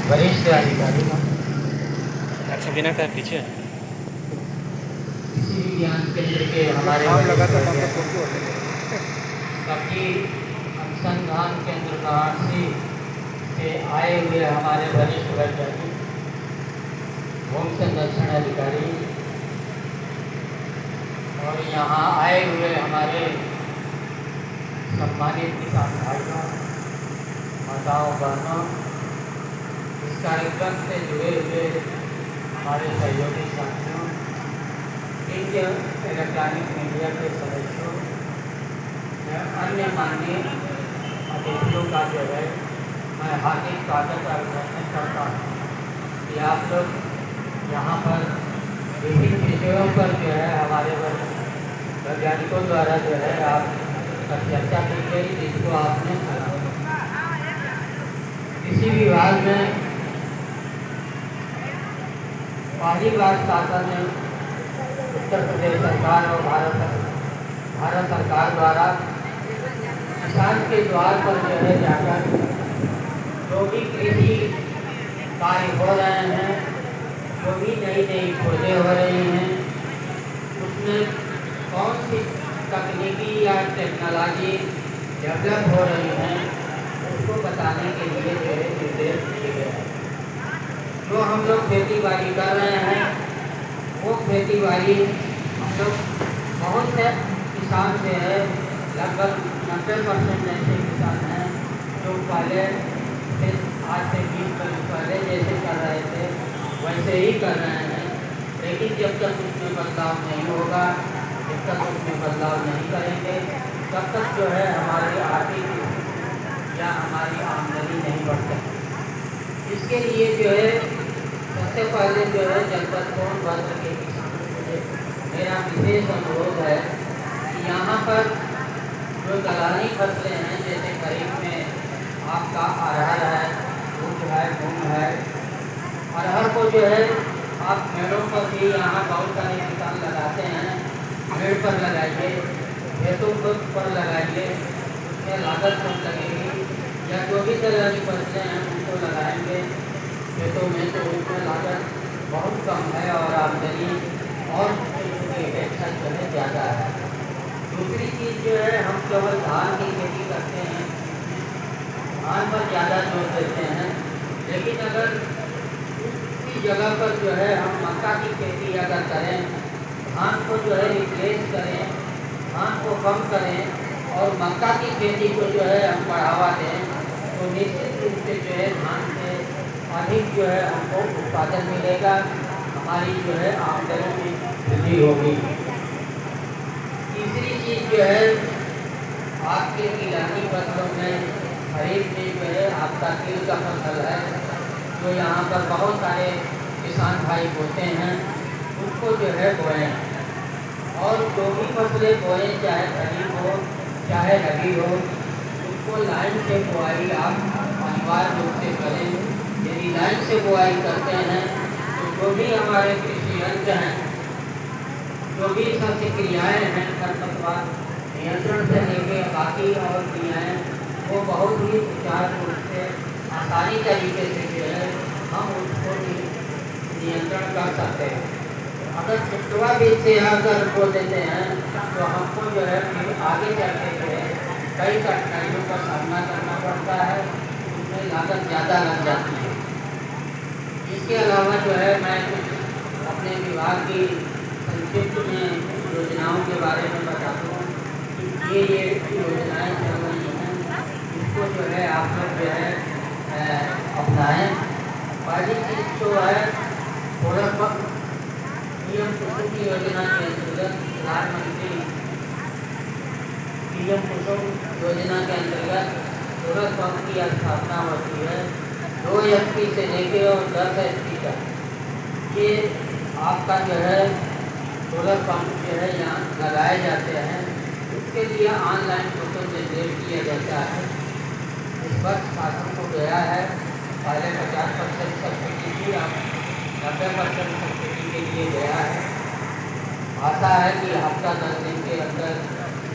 वरिष्ठ अधिकारी अच्छा बिना कर पीछे कृषि विज्ञान केंद्र के हमारे काम लगा वरिष्ठ था काम का वैज्ञानिक, फोटो होते सभी अनुसंधान केंद्र वाराणसी से आए हुए हमारे वरिष्ठ वैज्ञानिक, भूमि संरक्षण अधिकारी और यहाँ आए हुए हमारे सम्मानित किसान भाइयों, माताओं, बहनों, इस कार्यक्रम से जुड़े हुए हमारे सहयोगी साथियों, प्रिंट इलेक्ट्रॉनिक मीडिया के सदस्यों, अन्य माननीय अतिथियों का जो है मैं हार्दिक स्वागत और अभिनंदन करता हूँ कि आप लोग यहाँ पर विभिन्न विषयों पर जो है हमारे वैज्ञानिकों द्वारा जो है आप पर चर्चा की गई, जिसको आपने सुना। कृषि विभाग में पहली बार शासन ने उत्तर प्रदेश सरकार और भारत सरकार द्वारा किसान के द्वार पर जो है जाकर जो भी कृषि कार्य हो रहे हैं, जो भी नई नई खोजें हो रही हैं, उसमें कौन सी तकनीकी या टेक्नोलॉजी डेवलप हो रही हैं, उसको बताने के लिए जो है निर्देश दिए गए हैं। जो हम लोग खेती बाड़ी कर रहे हैं, वो खेती बाड़ी हम लोग बहुत से किसान से है, लगभग 90% ऐसे किसान हैं जो पहले से आज से 20 वर्ष पहले जैसे कर रहे थे वैसे ही कर रहे हैं। लेकिन जब तक उसमें बदलाव नहीं होगा, जब तक उसमें बदलाव नहीं करेंगे, तब तक जो है हमारी आर्थिक या हमारी आमदनी नहीं बढ़ सकती। इसके लिए जो है सबसे पहले जो है जनपद सोनभद्र के किसानों से मेरा विशेष अनुरोध है कि यहाँ पर जो दलहनी फसलें हैं, जैसे खरीफ में आपका अरहर है, मूंग है, मूंग है, अरहर को जो है आप मेड़ों पर भी यहाँ बहुत सारे किसान लगाते हैं, मेड़ पर लगाइए, खेतों पर लगाइए, उसमें लागत कम लगेगी। या जो भी तरह की फसलें हैं उनको लगाएंगे खेतों में तो उसमें लागत बहुत कम है और आमदनी और की अपेक्षा जो है ज़्यादा है। दूसरी चीज़ जो है हम केवल धान की खेती करते हैं, धान पर ज़्यादा जोर देते हैं, लेकिन अगर उसी जगह पर जो है हम मक्का की खेती अगर करें, धान को जो है रिप्लेस करें, धान को कम करें और मक्का की खेती को जो है हम बढ़ावा दें, तो निश्चित रूप से जो है धान से अधिक जो है हमको उत्पादन मिलेगा, हमारी जो है आमदनी में वृद्धि होगी। तीसरी चीज़ जो है आपके किसानी फसलों में खरीफ में जो है आपका तिल का फसल है, जो यहाँ पर बहुत सारे किसान भाई बोते हैं, उसको जो है बोएं और जो भी फसलें बोएं, चाहे खरीफ हो चाहे रबी हो, उसको लाइन से बुआई आप अनिवार्य रूप से करें। यदि लाइन से बुआई करते हैं तो जो भी हमारे कृषि यंत्र हैं, जो भी सब्जी क्रियाएँ हैं, खरपतवार नियंत्रण से लेके बाकी और क्रियाएँ, वो बहुत ही सुचारू रूप से आसानी तरीके से जो है हम उसको नियंत्रण कर सकते हैं। अगर छिटवा बीज से अगर बो देते हैं तो हमको जो है फिर आगे चल के जो है कई कठिनाइयों का सामना करना पड़ता है, उसमें लागत ज़्यादा लग जाती है। इसके अलावा जो है मैं कुछ अपने विभाग की संक्षिप्त में योजनाओं के बारे में बता दूँ कि ये योजनाएं चल रही हैं, इसको जो है आप लोग जो है अपनाएं। पहली चीज़ तो है थोड़ा पीएम कुसुम की योजना के अंतर्गत प्रधानमंत्री पीएम कुसुम योजना के अंतर्गत सोलर पंप की स्थापना होती है। 2 HP से लेके और 10 HP तक ये आपका जो है सोलर पंप जो है यहाँ लगाए जाते हैं। उसके लिए ऑनलाइन फोटो जनरेट किया जाता है। इस वर्ष शासन को गया है, पहले 50% सब्सिडी थी, अब 90% सब्सिडी के लिए गया है। आशा है कि हफ्ता 10 दिन के अंदर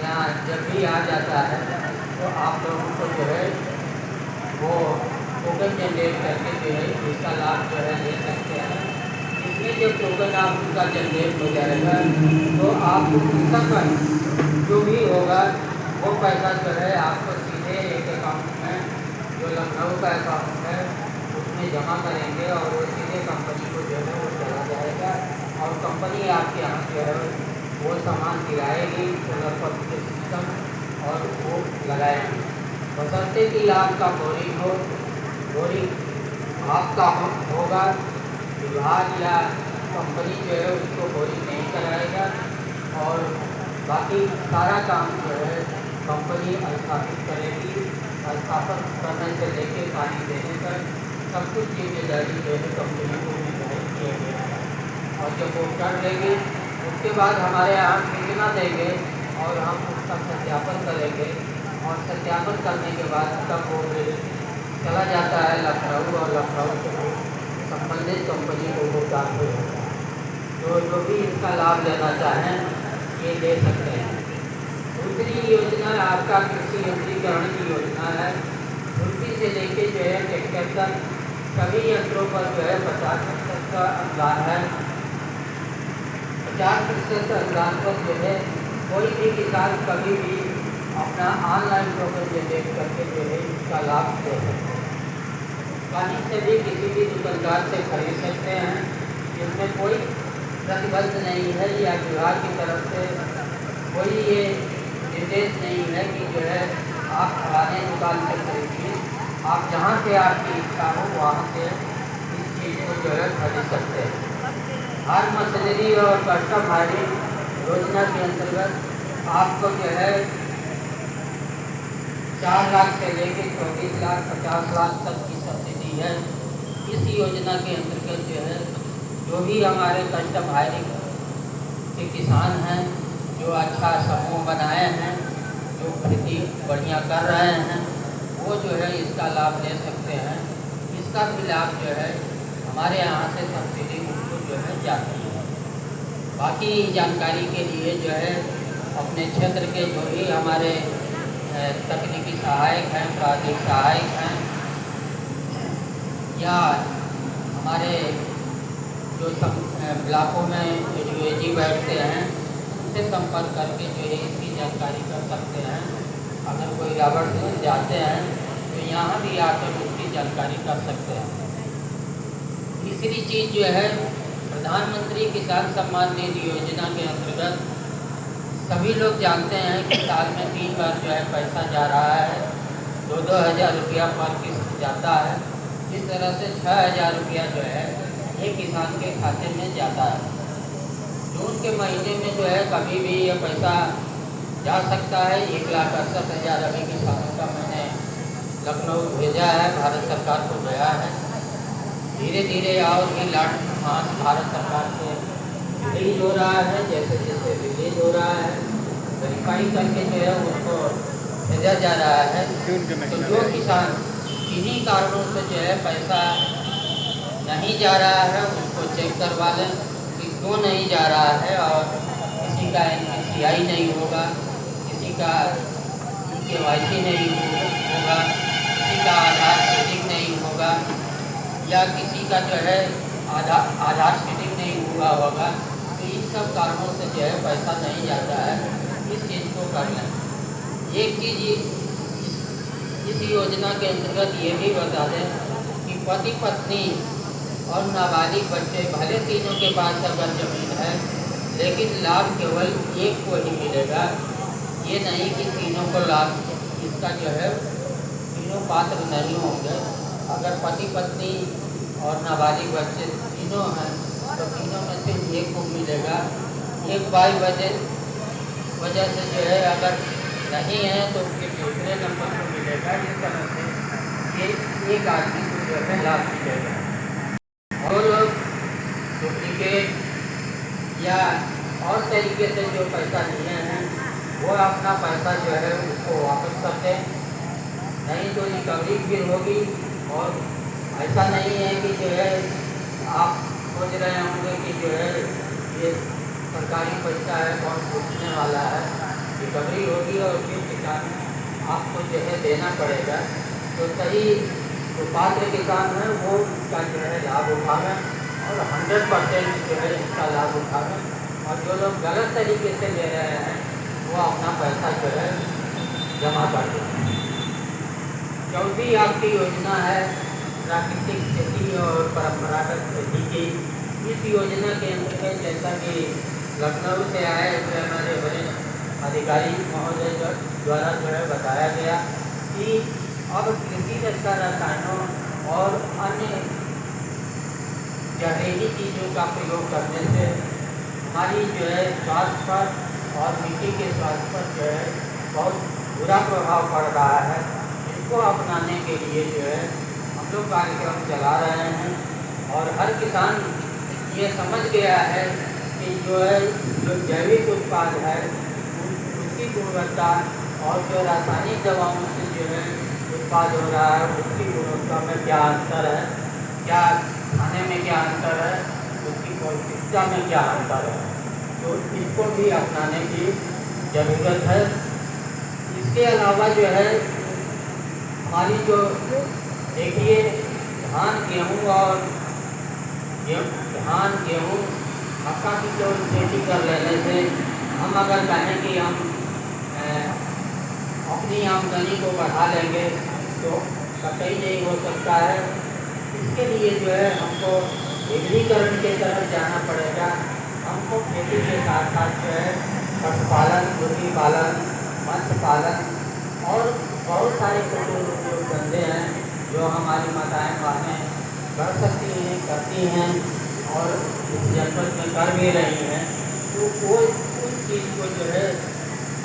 यहाँ जब भी आ जाता है तो आप लोगों को जो है वो टोकन जनरेट करके जो है इसका लाभ जो है ले सकते हैं। इसमें जब टोकन आपका जनरेट हो जाएगा तो आप उसका पर जो भी होगा वो पैसा जो है आपको सीधे एक अकाउंट में, जो लखनऊ का अकाउंट है, उसमें जमा करेंगे और वो सीधे कंपनी को जो है वो चला जाएगा और कंपनी आपके यहाँ जो है वो सामान गिराएगी सोलर पंप के सिस्टम और वो लगाएगी। बशर्ते कि आपका बोरिंग हो, बोरिंग आपका होगा, विभाग या कंपनी जो है उसको बोरिंग नहीं कराएगा और बाकी सारा काम जो है कंपनी स्थापित करेगी। स्थापन करने से लेके पानी देने तक सब कुछ जिम्मेदारी जो है कंपनी को निर्धारित किया गया है और जब वो कर लेंगे उसके बाद हमारे यहाँ सूचना देंगे और हम उसका सत्यापन करेंगे और सत्यापन करने के बाद तब वो बिल चला जाता है लखनऊ और लखनऊ से संबंधित कंपनी को भुगतान हो जाता है। तो जो भी इसका लाभ लेना चाहें ये ले सकते हैं। दूसरी योजना आपका कृषि यंत्रीकरण की योजना है। खुरपी से लेके जो है ट्रैक्टर तक सभी यंत्रों पर जो है 50% का अनुदान है। 50% अनुदान पर जो है कोई भी किसान कभी भी अपना ऑनलाइन टोकन जनरेट करके जो है इसका लाभ ले सकते हैं। पानी से भी किसी भी दुकानदार से खरीद सकते हैं, इसमें कोई प्रतिबंध नहीं है या विभाग की तरफ से कोई ये निर्देश नहीं है कि जो है आप फलाने दुकान से खरीदिए। आप जहाँ से आपकी इच्छा हो वहाँ से इस चीज़ को जो है खरीद सकते हैं। हर मशीनरी और कस्टम हायरिंग योजना के अंतर्गत आपको जो है 4 लाख से लेकर 24 लाख 50 लाख तक की सब्सिडी है। इस योजना के अंतर्गत जो है जो भी हमारे कस्टम हायरिंग के किसान हैं, जो अच्छा समूह बनाए हैं, जो खेती बढ़िया कर रहे हैं, वो जो है इसका लाभ ले सकते हैं। इसका भी लाभ जो है हमारे यहाँ से सब्सिडी उनको जो है जाती है। बाकी जानकारी के लिए जो है अपने क्षेत्र के जो भी हमारे तकनीकी सहायक हैं, प्राथमिक सहायक हैं या हमारे जो ब्लॉकों में एडीओजी बैठते हैं उनसे संपर्क करके जो है इसकी जानकारी कर सकते हैं। अगर कोई रावण से जाते हैं तो यहाँ भी आकर उसकी जानकारी कर सकते हैं। तीसरी चीज़ जो है प्रधानमंत्री किसान सम्मान निधि योजना के अंतर्गत सभी लोग जानते हैं कि साल में 3 बार जो है पैसा जा रहा है। 2-2 हज़ार रुपया पर किस्त जाता है। इस तरह से 6 हज़ार रुपया जो है एक किसान के खाते में जाता है। जून के महीने में जो है कभी भी ये पैसा जा सकता है। 1,68,000 अभी किसानों का मैंने लखनऊ भेजा है, भारत सरकार को गया है। धीरे धीरे और भी लाट भारत सरकार से रिलीज हो रहा है। जैसे जैसे रिलीज हो रहा है वेरीफाई करके जो है उनको भेजा जा रहा है। तो जो किसान किन्हीं कारणों से जो है पैसा नहीं जा रहा है उसको चेक करवा लें कि क्यों नहीं जा रहा है। और किसी का NPCI नहीं होगा, किसी का KYC नहीं होगा, किसी का आधार सेटिंग नहीं होगा या किसी का जो है आधार सेटिंग नहीं हुआ होगा, तो इन सब कारणों से जो है पैसा नहीं जाता है। इस चीज़ को कर लें। एक चीज़ इस योजना के अंतर्गत ये भी बता दें कि पति पत्नी और नाबालिग बच्चे भले तीनों के पास अगर ज़मीन है लेकिन लाभ केवल एक को ही मिलेगा। ये नहीं कि तीनों को लाभ, इसका जो है तीनों पात्र नहीं होंगे। अगर पति पत्नी और नाबालिग बच्चे तीनों हैं तो तीनों में से एक को मिलेगा। एक बाई वजह से जो है अगर नहीं है तो फिर दूसरे नंबर को मिलेगा। इस तरह से ये एक आदमी को जो है लाभ मिलेगा। और लोग डुप्लीकेट या और तरीके से जो पैसा लिए हैं वो अपना पैसा जो है उसको वापस कर दें, नहीं तो रिकवरी फिर होगी। और ऐसा नहीं है कि जो है आप सोच रहे होंगे कि जो है ये सरकारी पैसा है कौन पूछने वाला है। रिकवरी होगी और फिर किसान आपको जो है देना पड़ेगा। तो सही जो पात्र किसान है वो उसका जो है उठावें और 100% जो है इसका लाभ उठावें। और जो लोग गलत तरीके से ले रहे हैं वो अपना पैसा जो है जमा कर दें। जो भी आपकी योजना है प्राकृतिक खेती और परंपरागत खेती की, इस योजना के अंतर्गत जैसा कि लखनऊ से आए हुए हमारे वरिष्ठ अधिकारी महोदय द्वारा जो है बताया गया कि अब कृषि रक्षा रसायनों और अन्य जहरीली चीज़ों का प्रयोग करने से हमारी जो है स्वास्थ्य पर और मिट्टी के स्वास्थ्य पर जो है बहुत बुरा प्रभाव पड़ रहा है। इसको अपनाने के लिए जो है हम लोग कार्यक्रम चला रहे हैं और हर किसान ये समझ गया है कि जो है जो जैविक उत्पाद है उसकी गुणवत्ता और जो रासायनिक दवाओं से जो है उत्पाद हो रहा है उसकी गुणवत्ता में क्या अंतर है, क्या खाने में क्या अंतर है, उसकी पौष्टिकता में क्या अंतर है, तो इसको भी अपनाने की ज़रूरत है। इसके अलावा जो है हमारी जो देखिए धान गेहूँ मक्का की जो खेती कर लेने से हम अगर कहें कि हम अपनी आमदनी को बढ़ा लेंगे तो कतई नहीं हो सकता है। इसके लिए जो है हमको विविधीकरण की तरफ जाना पड़ेगा। हमको खेती के साथ साथ जो है पशुपालन, मुर्गी पालन, मत्स्य पालन और बहुत सारे छोटे उद्योग धंधे हैं जो हमारी माताएं बहनें कर सकती हैं, करती हैं और इस जनपद में कर भी रही हैं। तो वो उस चीज़ को जो है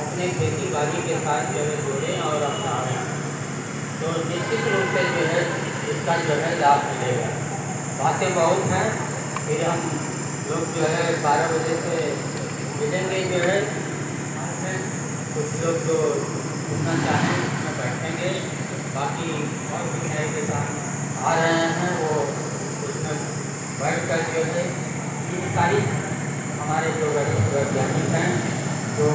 अपने खेती बाड़ी के साथ जो है जोड़ें और अपनाएं, तो निश्चित रूप से जो है इसका जो है लाभ मिलेगा। बातें बहुत हैं, फिर हम लोग जो है 12 बजे से मिलेंगे जो है में कुछ लोग जो सुनना चाहें उसमें बैठेंगे, बाकी और भी नए किसान आ रहे हैं वो उसमें बैठ कर जो है ये सारी हमारे जो वैज्ञानिक हैं जो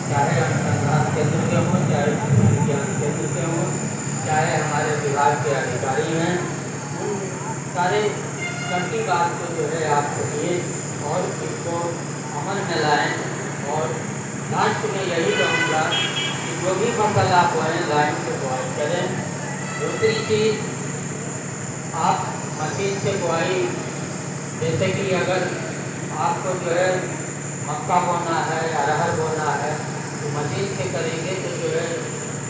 चाहे अनुसंधान केंद्र के हों, चाहे विज्ञान केंद्र के हों, चाहे हमारे विभाग के अधिकारी हैं, उन सारे सबकी बात को जो है आप सुनिए और इसको अमल में लाएँ। और लास्ट में यही कहूँगा कि जो भी फसल आप बोएं लाइन से बुआई करें। दूसरी चीज़ आप मशीन से बुआई, जैसे कि अगर आपको जो है मक्का बोना है, अरहर बोना है तो मशीन से करेंगे तो जो है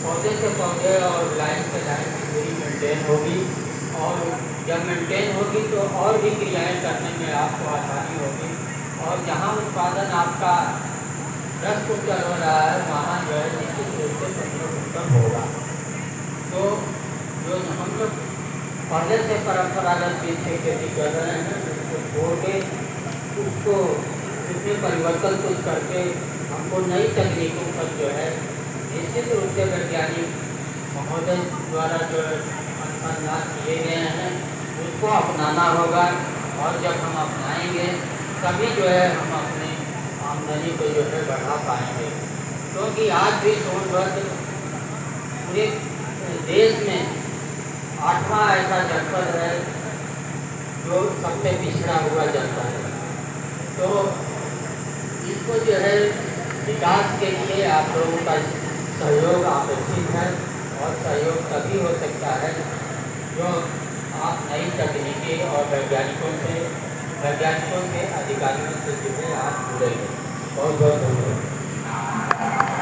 पौधे से पौधे और लाइन से लाइन की दूरी मेंटेन होगी और जब मेंटेन होगी तो और भी क्रियाएं करने में आपको आसानी होगी और जहाँ उत्पादन आपका 10 कुंटल हो रहा है वहाँ जो है निश्चित रूप से 15 कुंटल होगा। तो जो हम लोग पहले से परंपरागत बीज से खेती कर रहे हैं उसको छोड़ के उसको उसमें परिवर्तन कुछ करके हमको नई तकनीकों पर जो है निश्चित रूप से वैज्ञानिक महोदय द्वारा जो अनुसंधान किए गए हैं उसको अपनाना होगा। और जब हम अपनाएंगे तभी जो है हम अपनी आमदनी को जो है बढ़ा पाएंगे, क्योंकि आज भी सोनभद्र पूरे देश में 8वां ऐसा जनपद है जो सबसे पिछड़ा हुआ जनपद है। तो इसको जो है विकास के लिए आप लोगों का सहयोग अपेक्षित है और सहयोग तभी हो सकता है जो आप नई तकनीकी और वैज्ञानिकों के अधिकारियों से जो है आप जुड़ेंगे। बहुत बहुत धन्यवाद।